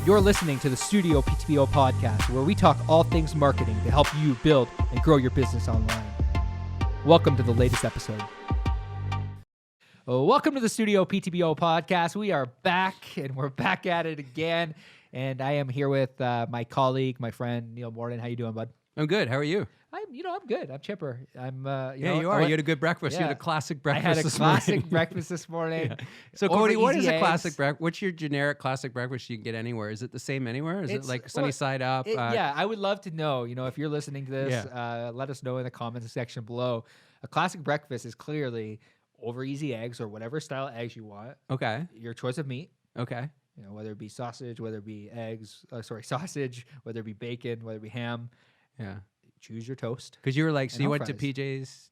You're listening to the StudioPTBO podcast, where we talk all things marketing to help you build and grow your business online. Welcome to the latest episode. Welcome to the StudioPTBO podcast. We are back, and we're back at it again. And I am here with my colleague, my friend, Neil Morden. How you doing, bud? I'm good. How are you? I'm good. I'm chipper. I'm. You are. You had a good breakfast. Yeah. You had a classic breakfast. I had a this classic morning. breakfast this morning. Yeah. So, Cody, what is a eggs. classic breakfast? What's your generic classic breakfast you can get anywhere? Is it the same anywhere? Is it like sunny side up? Yeah, I would love to know. If you're listening to this, let us know in the comments section below. A classic breakfast is clearly over easy eggs or whatever style of eggs you want. Okay. Your choice of meat. Okay. Whether it be sausage, whether it be sausage, whether it be bacon, whether it be ham. Yeah. Choose your toast. Because you were like, so you went fries. to PJ's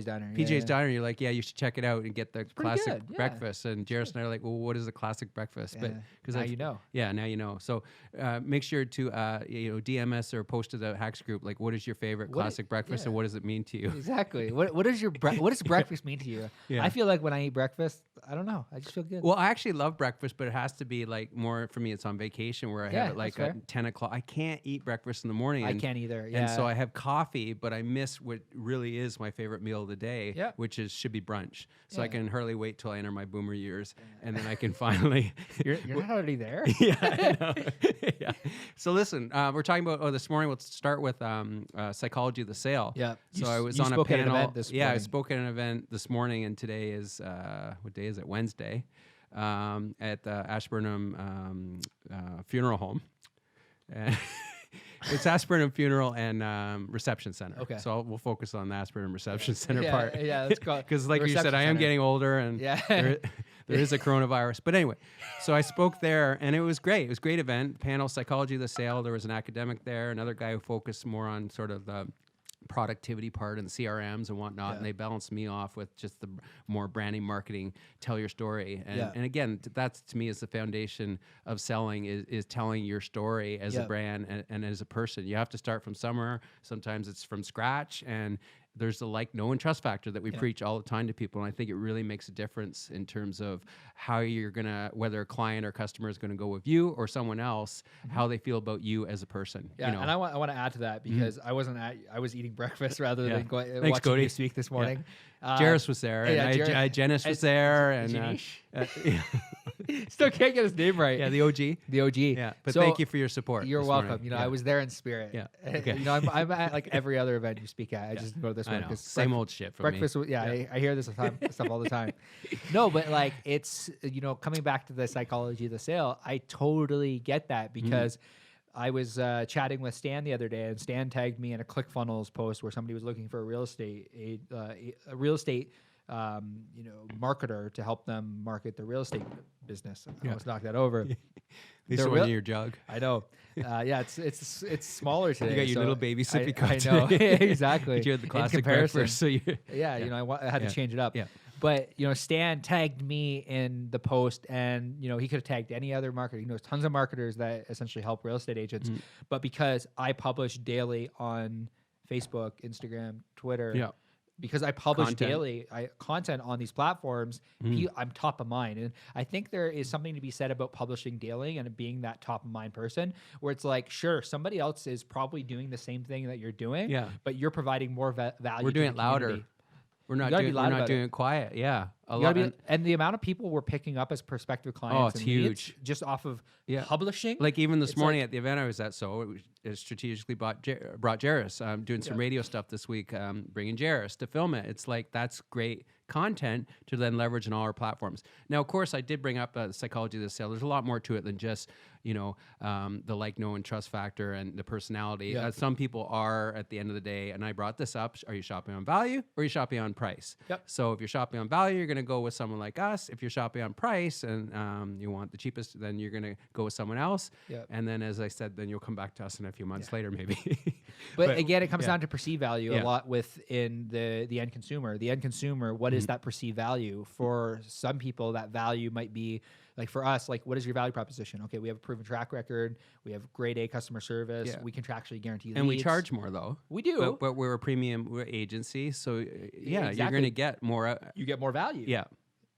Diner. PJ's Diner. You're like, yeah, you should check it out and get the classic good, yeah. breakfast. And Jairus and I are like, well, what is a classic breakfast? But because now you know. Yeah, now you know. So make sure to DM us or post to the Hacks group. Like, what is your favorite classic breakfast, and what does it mean to you? Exactly. What does what does breakfast mean to you? Yeah. I feel like when I eat breakfast, I don't know. I just feel good. Well, I actually love breakfast, but it has to be like more for me. It's on vacation where I have it like at 10 o'clock. I can't eat breakfast in the morning. I can't either. Yeah. And so I have coffee, but I miss what really is my favorite meal of the day, which should be brunch. So I can hardly wait till I enter my boomer years, and then I can finally. You're not already there. Yeah. I know. Yeah. So listen, we're talking about this morning. We'll start with psychology of the sale. Yeah. So I was on a panel. At an event this morning. I spoke at an event this morning, and today is what day is it? Wednesday, at the Ashburnham Funeral Home. It's Ashburnham Funeral and Reception Center. Okay. So we'll focus on the Ashburnham Reception Center part. Yeah, let's go. Because like you said, I am getting older, and there is a coronavirus. But anyway, so I spoke there, and it was great. It was a great event. Panel, Psychology of the Sale. There was an academic there, another guy who focused more on sort of the productivity part and CRMs and whatnot, and they balanced me off with just the more branding, marketing, tell your story. And again, that's to me is the foundation of selling is telling your story as a brand and as a person. You have to start from somewhere. Sometimes it's from scratch, and there's the like, know, and trust factor that we preach all the time to people. And I think it really makes a difference in terms of how you're going to, whether a client or customer is going to go with you or someone else, how they feel about you as a person. Yeah, and I want to add to that because I was eating breakfast rather than watching Cody. you speak this morning. Jairus was there, and Janice was there, and still can't get his name right. Yeah, the OG. The OG. Yeah, but thank you for your support. You're welcome. I was there in spirit. Yeah. Okay. I'm at like every other event you speak at. I just go to this one because same old shit for breakfast. me. I hear this stuff all the time. No, but like it's coming back to the psychology of the sale. I totally get that because I was chatting with Stan the other day, and Stan tagged me in a ClickFunnels post where somebody was looking for a real estate marketer to help them market their real estate business. I almost knocked that over. These one in your jug. I know. It's smaller today. You got your little baby sippy cup. I know. Exactly. You had the classic breakfast. So I had to change it up. Yeah. But Stan tagged me in the post, and he could have tagged any other marketer. He knows tons of marketers that essentially help real estate agents. But because I publish daily on Facebook, Instagram, Twitter, because I publish daily content on these platforms, I'm top of mind. And I think there is something to be said about publishing daily and being that top of mind person, where it's like, sure, somebody else is probably doing the same thing that you're doing, but you're providing more value. We're doing to the it louder. community. We're not doing it quiet. Yeah. And the amount of people we're picking up as prospective clients, it's huge, just off of publishing. Like even this morning at the event I was at, it strategically brought Jairus. I'm doing some radio stuff this week, bringing Jairus to film it. It's like, that's great content to then leverage in all our platforms. Now, of course, I did bring up the psychology of the sale. There's a lot more to it than just, the like, know, and trust factor and the personality. Some people are, at the end of the day, and I brought this up, are you shopping on value or are you shopping on price? So if you're shopping on value, you're going to go with someone like us. If you're shopping on price and you want the cheapest, then you're going to go with someone else. And then, as I said, then you'll come back to us in a few months later, maybe. but again, it comes down to perceived value a lot within the end consumer. The end consumer, what is that perceived value? For some people, that value might be, like for us, like, what is your value proposition? Okay, we have a proven track record. We have grade A customer service. We contractually guarantee leads. And we charge more, though. We do. But we're a premium agency. So, you're going to get more. You get more value. Yeah.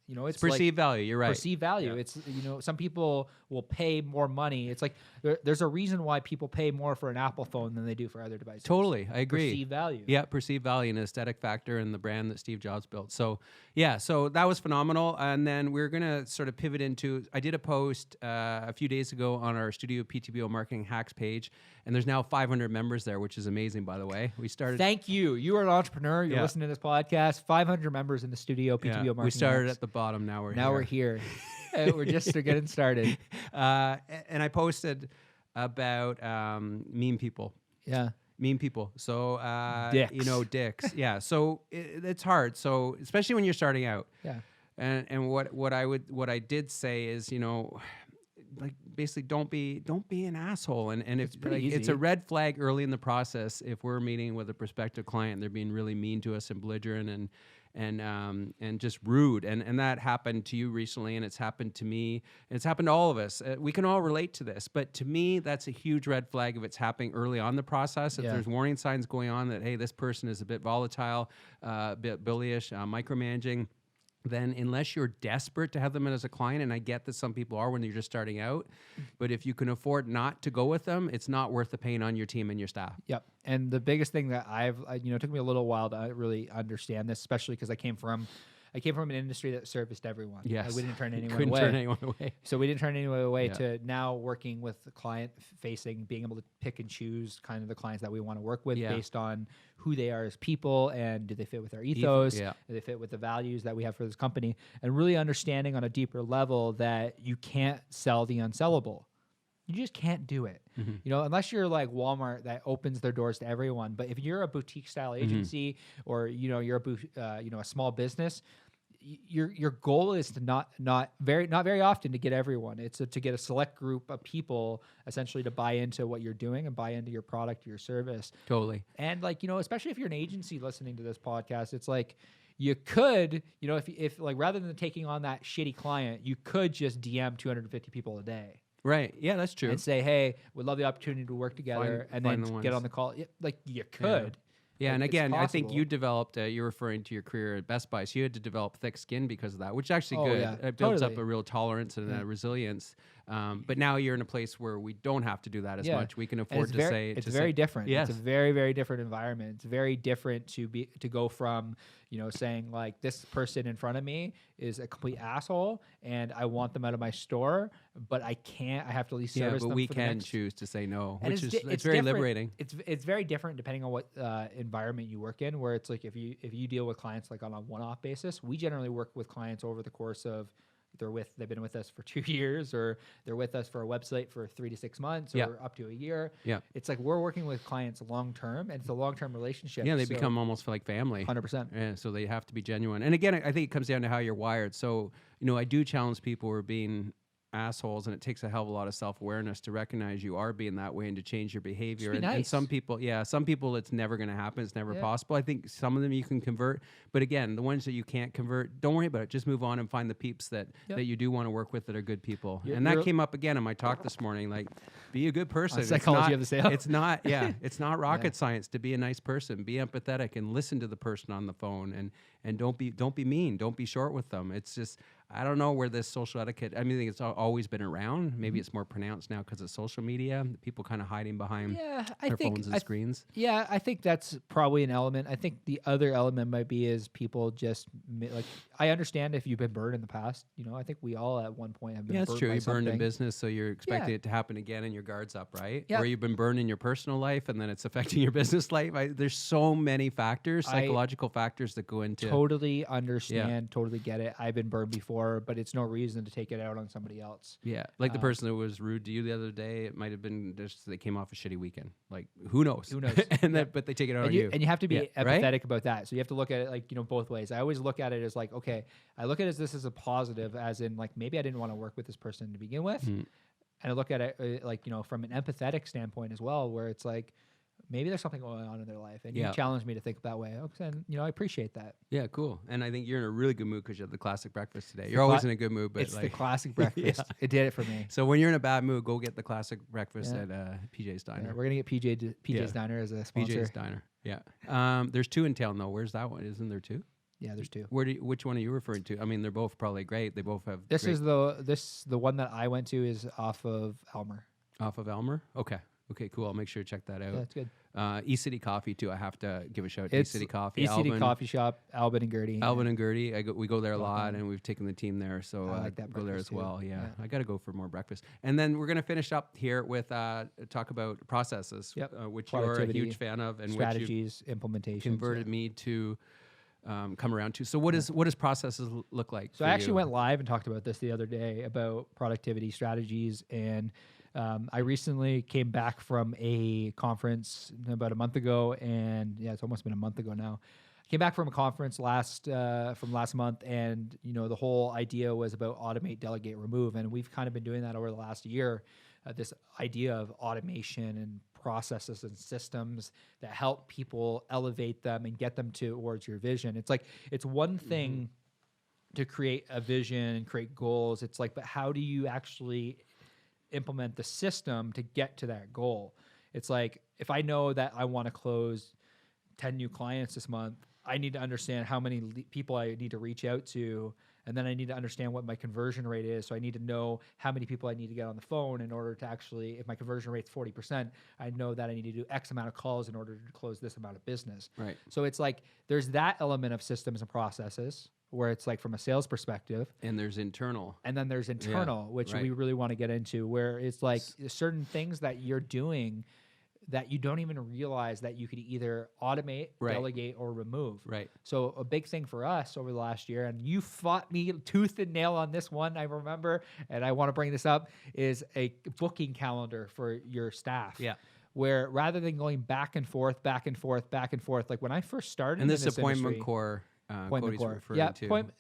it's perceived value. You're right. Perceived value. Yeah. It's, some people will pay more money. It's like there's a reason why people pay more for an Apple phone than they do for other devices. Totally. I agree. Perceived value. Yeah. Perceived value and aesthetic factor and the brand that Steve Jobs built. So yeah, so that was phenomenal. And then we're going to sort of pivot into, I did a post a few days ago on our StudioPTBO marketing hacks page, and there's now 500 members there, which is amazing, by the way. We started. Thank you. You are an entrepreneur. You're listening to this podcast. 500 members in the StudioPTBO marketing. We started hacks. at the bottom. Now we're here. We're just getting started. And I posted about meme people. Yeah. Meme people. So, Dicks. dicks. Yeah. So it's hard. So especially when you're starting out. Yeah. And what I did say is, like basically don't be an asshole. And if it's a red flag early in the process, if we're meeting with a prospective client, they're being really mean to us and belligerent and just rude. And that happened to you recently, and it's happened to me, and it's happened to all of us. We can all relate to this, but to me, that's a huge red flag if it's happening early on in the process. If there's warning signs going on that, hey, this person is a bit volatile, a bit bullyish, micromanaging, then unless you're desperate to have them as a client, and I get that some people are when you're just starting out, but if you can afford not to go with them, it's not worth the pain on your team and your staff. Yep. And the biggest thing that it took me a little while to really understand this, especially because I came from an industry that serviced everyone. Yes. We didn't turn anyone Couldn't away. turn anyone away. So we didn't turn anyone away to now working with the client facing, being able to pick and choose kind of the clients that we want to work with based on who they are as people and do they fit with our ethos, do they fit with the values that we have for this company, and really understanding on a deeper level that you can't sell the unsellable. You just can't do it, unless you're like Walmart that opens their doors to everyone. But if you're a boutique style agency or you're a small business, your goal is to not very often to get everyone. It's to get a select group of people essentially to buy into what you're doing and buy into your product, your service. Totally. And especially if you're an agency listening to this podcast, it's like you could, if rather than taking on that shitty client, you could just DM 250 people a day. Right. Yeah, that's true. And say, hey, we'd love the opportunity to work together, and then get on the call. You could. Yeah, and again, I think you developed, you're referring to your career at Best Buy, so you had to develop thick skin because of that, which is actually good. Yeah, it builds up a real tolerance and a resilience. But now you're in a place where we don't have to do that as much. We can afford to say... It's very different. Yes. It's a very, very different environment. It's very different to go from, saying like this person in front of me is a complete asshole and I want them out of my store, but I can't. I have to at least service them. But we for can the next... choose to say no, and which it's very liberating. It's very different depending on what environment you work in, where it's like if you deal with clients like on a one-off basis, we generally work with clients over the course of they've been with us for 2 years, or they're with us for a website for 3 to 6 months, or up to a year. Yeah, it's like we're working with clients long term, and it's a long term relationship. Yeah, they become almost like family. 100%. Yeah, so they have to be genuine. And again, I think it comes down to how you're wired. So I do challenge people who are being assholes, and it takes a hell of a lot of self-awareness to recognize you are being that way and to change your behavior. And some people it's never going to happen. It's never possible. I think some of them you can convert, but again, the ones that you can't convert, don't worry about it. Just move on and find the peeps that you do want to work with that are good people. And that came up again in my talk this morning. Like, be a good person. Psychology of the sale. It's not. Yeah, it's not rocket science to be a nice person. Be empathetic and listen to the person on the phone, and don't be mean. Don't be short with them. It's just, I don't know where this social etiquette, I think it's always been around. Maybe it's more pronounced now because of social media. People kind of hiding behind their phones and screens. Yeah, I think that's probably an element. I think the other element might be is people just, like, I understand if you've been burned in the past. I think we all at one point have been burned. Yeah, that's true. You burned in business, so you're expecting it to happen again and your guard's up, right? Yeah. Or you've been burned in your personal life and then it's affecting your business life. There's so many factors, psychological factors that go into... Totally understand, totally get it. I've been burned before, but it's no reason to take it out on somebody else. Yeah, like the person that was rude to you the other day, it might have been just they came off a shitty weekend. Like, who knows? Who knows? But they take it out on you. And you have to be empathetic about that. So you have to look at it like, both ways. I always look at it as like, okay, I look at this as a positive, as in like, maybe I didn't want to work with this person to begin with. And I look at it like, from an empathetic standpoint as well, where it's like, maybe there's something going on in their life, and you challenged me to think that way. Okay, and I appreciate that. Yeah, cool. And I think you're in a really good mood because you had the classic breakfast today. You're always in a good mood, but it's the classic breakfast. It did it for me. So when you're in a bad mood, go get the classic breakfast at PJ's Diner. Yeah, we're gonna get PJ's Diner as a sponsor. PJ's Diner. Yeah. There's 2 in town though. Where's that one? Isn't there 2? Yeah, there's two. Which one are you referring to? I mean, they're both probably great. They both have. This is the one that I went to is off of Elmer. Off of Elmer. Okay. Okay, cool. I'll make sure to check that out. Yeah, that's good. E-City Coffee too. I have to give a shout out to It's E-City Coffee. E-City Coffee Shop, Albin and Gertie. Albin and Gertie. We go there a lot, and we've taken the team there, so I like that go there as breakfast well. too. Yeah, I got to go for more breakfast. And then we're gonna finish up here with talk about processes, which you're a Productivity, huge fan of, and strategies, implementation. which you converted me to come around to. So what does processes look like? So I actually went live and talked about this the other day about productivity strategies, and I recently came back from a conference about a month ago, and it's almost been a month ago now. I came back from a conference from last month, and the whole idea was about automate, delegate, remove, and we've kind of been doing that over the last year. This idea of automation and processes and systems that help people elevate them and get them towards your vision. It's one thing to create a vision and create goals. It's like, but how do you actually implement the system to get to that goal? It's like, if I know that I want to close 10 new clients this month, I need to understand how many people I need to reach out to, and then I need to understand what my conversion rate is. So I need to know how many people I need to get on the phone in order to actually, if my conversion rate's 40%, I know that I need to do X amount of calls in order to close this amount of business. Right. So it's like, there's that element of systems and processes where it's like from a sales perspective. And there's internal. And then there's internal, which we really want to get into, where it's like certain things that you're doing that you don't even realize that you could either automate, delegate, or remove. Right. So a big thing for us over the last year, and you fought me tooth and nail on this one, I remember, and I want to bring this up, is a booking calendar for your staff. Yeah. Where rather than going back and forth, like when I first started and in this appointment core. Appointment core.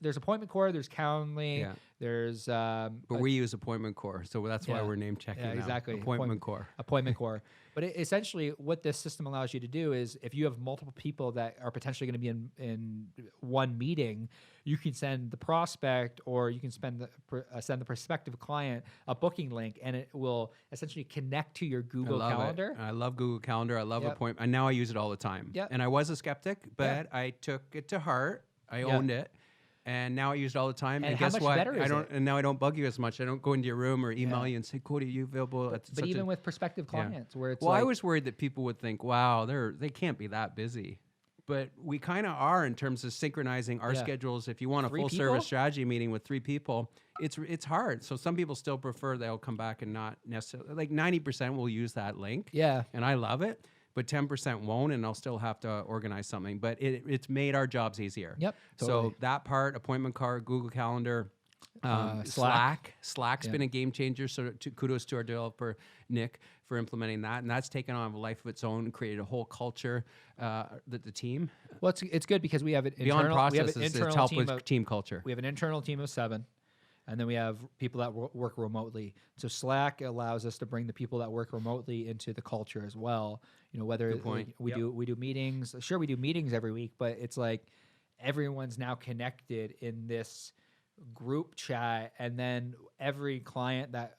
There's appointment core. There's Calendly. Yeah. There's. But we use appointment core, so that's why we're name checking. Yeah, exactly. Appointment core. Appointment core. But essentially, what this system allows you to do is, if you have multiple people that are potentially going to be in one meeting, you can send the prospect, or you can send the prospective client a booking link, and it will essentially connect to your Google Calendar. I love Google Calendar. I love appointment, and now I use it all the time. Yep. And I was a skeptic, but I took it to heart. I owned it. And now I use it all the time. And guess how much what? better is it? And now I don't bug you as much. I don't go into your room or email you and say, "Cody, are you available?" But even with prospective clients, where it's I was worried that people would think, "Wow, they can't be that busy." But we kind of are in terms of synchronizing our schedules. If you want a full service strategy meeting with 3 people, it's hard. So some people still prefer they'll come back and not necessarily, like 90% will use that link. Yeah. And I love it. But 10% won't, and I'll still have to organize something. But it's made our jobs easier. Yep. Totally. So that part, appointment card, Google Calendar, Slack's been a game changer. So kudos to our developer Nick for implementing that, and that's taken on a life of its own and created a whole culture that the team. Well, it's good because we have an beyond internal, processes. We have an It's help with team culture. We have an internal team of 7. And then we have people that work remotely. So Slack allows us to bring the people that work remotely into the culture as well. Whether we do meetings. Sure, we do meetings every week, but it's like everyone's now connected in this group chat, and then every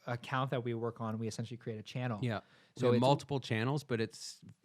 account that we work on, we essentially create a channel. Yeah. So it's multiple channels, but it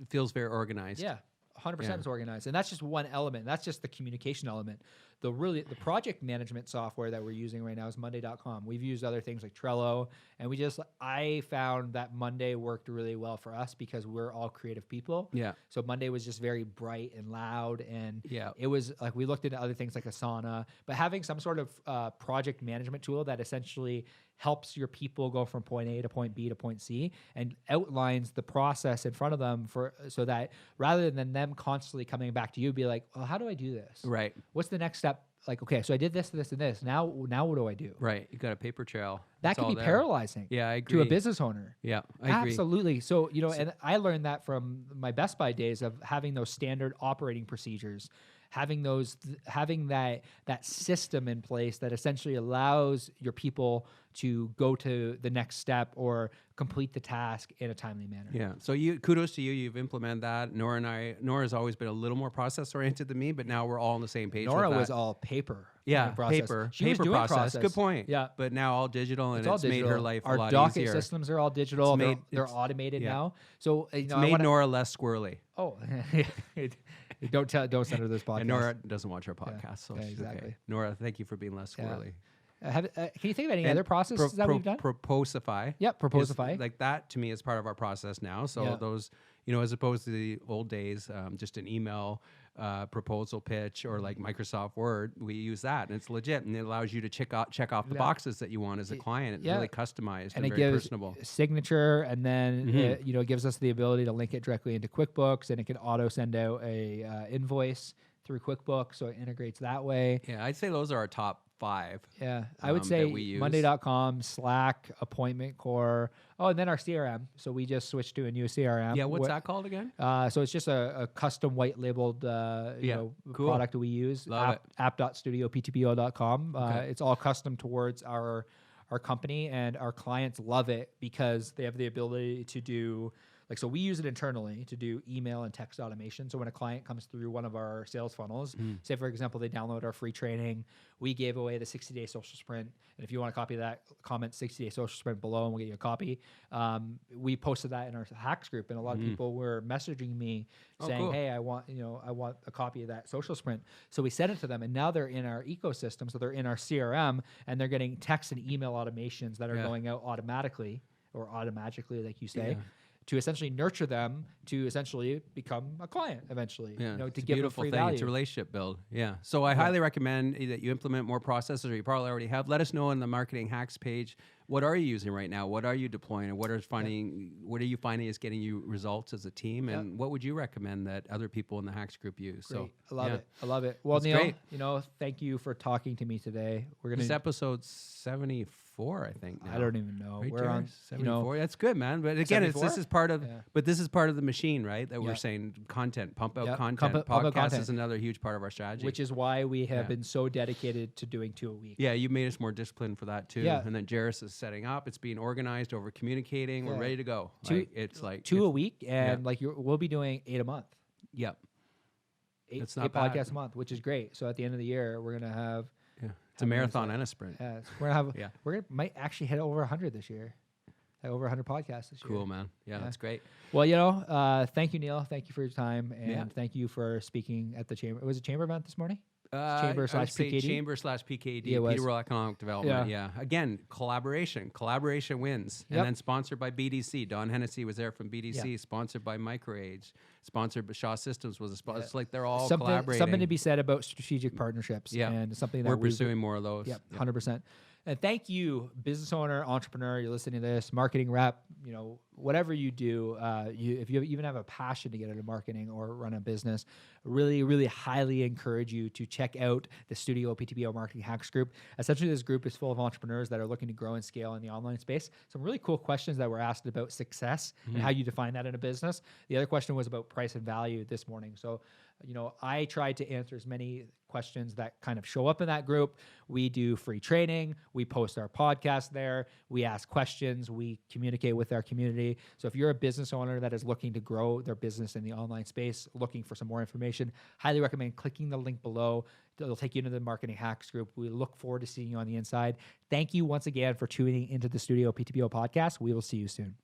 feels very organized. Yeah. 100% is organized, and that's just one element. That's just the communication element. The project management software that we're using right now is Monday.com. We've used other things like Trello, and I found that Monday worked really well for us because we're all creative people. Yeah. So Monday was just very bright and loud, and Yeah. it was like we looked into other things like Asana, but having some sort of project management tool that essentially helps your people go from point A to point B to point C and outlines the process in front of them so that rather than them constantly coming back to you, be like, well, how do I do this? Right. What's the next step? Like, okay, so I did this, this, and this. Now what do I do? Right. You got a paper trail. That can be paralyzing. Yeah, I agree. To a business owner. Yeah, I agree. Absolutely. So, and I learned that from my Best Buy days of having those standard operating procedures, having that system in place that essentially allows your people to go to the next step or complete the task in a timely manner. Yeah. So kudos to you. You've implemented that. Nora's always been a little more process oriented than me, but now we're all on the same page. Nora with that. was all paper. Yeah, paper. She was doing process. Good point. Yeah. But now all digital, and it's made her life a lot Our easier. docket systems are all digital. They're automated now. So it's made Nora less squirrely. Oh, Don't send her this podcast. And Nora doesn't watch our podcast, so yeah, she's exactly. okay. Nora, thank you for being less squirrely. Can you think of any other processes that we've done? Proposify. Yep, Proposify. Like that to me is part of our process now. So those, as opposed to the old days, just an email proposal pitch or like Microsoft Word, we use that, and it's legit, and it allows you to check off the boxes that you want as a client. It's really customized and it very gives personable. Signature, and then it gives us the ability to link it directly into QuickBooks, and it can auto send out a invoice through QuickBooks, so it integrates that way. Yeah, I'd say those are our top 5. Yeah, I would say Monday.com, Slack, Appointment Core. Oh, and then our CRM. So we just switched to a new CRM. Yeah, what's that called again? So it's just a custom white labeled cool. product that we use. app.studioptbo.com. It's all custom towards our company, and our clients love it because they have the ability to do. So we use it internally to do email and text automation. So when a client comes through one of our sales funnels, say for example, they download our free training, we gave away the 60-day social sprint. And if you want a copy of that, comment 60-day social sprint below and we'll get you a copy. We posted that in our hacks group, and a lot of people were messaging me saying, cool. Hey, I want a copy of that social sprint. So we sent it to them, and now they're in our ecosystem. So they're in our CRM, and they're getting text and email automations that are going out automatically or automatically, like you say. To essentially nurture them to essentially become a client eventually. To give them free value. It's a relationship build. Yeah. So I highly recommend that you implement more processes, or you probably already have. Let us know on the marketing hacks page. What are you using right now? What are you deploying? And what are you finding is getting you results as a team? And what would you recommend that other people in the hacks group use? Great. So I love it. I love it. Well, that's Neil, great. Thank you for talking to me today. This is episode 74, I think. Now. I don't even know. Right, we're on 74. That's good, man. But again, this is part of. But this is part of the machine, right? That we're saying content, pump out content. Podcast is another huge part of our strategy, which is why we have been so dedicated to doing 2 a week. Yeah, you made us more disciplined for that too. Yeah. And then Jairus is setting up. It's being organized, over communicating. We're ready to go. It's like 2 a week, and we'll be doing 8 a month. Yep. 8 podcasts a month, which is great. So at the end of the year, we're gonna have. It's a marathon and a sprint. Yeah, we're gonna have. Might actually hit over 100 this year. Over 100 podcasts this year. Cool, man. Yeah, that's great. Well, thank you, Neil. Thank you for your time, and thank you for speaking at the chamber. Was it chamber event this morning? Chamber/PKD. Chamber/PKD. Peterborough Economic Development. Yeah. Again, collaboration. Collaboration wins. And then sponsored by BDC. Don Hennessy was there from BDC. Sponsored by MicroAge. Sponsored by Shaw Systems was a sponsor. It's like they're all collaborating. Something to be said about strategic partnerships. Yeah. And something that we're pursuing more of those. 100%. And thank you, business owner, entrepreneur, you're listening to this, marketing rep, whatever you do, if you even have a passion to get into marketing or run a business, really, really highly encourage you to check out the StudioPTBO Marketing Hacks Group. Essentially, this group is full of entrepreneurs that are looking to grow and scale in the online space. Some really cool questions that were asked about success and how you define that in a business. The other question was about price and value this morning. So, I tried to answer as many questions that kind of show up in that group. We do free training. We post our podcast there. We ask questions. We communicate with our community. So if you're a business owner that is looking to grow their business in the online space, looking for some more information, highly recommend clicking the link below. It'll take you into the Marketing Hacks Group. We look forward to seeing you on the inside. Thank you once again for tuning into the StudioPTBO podcast. We will see you soon.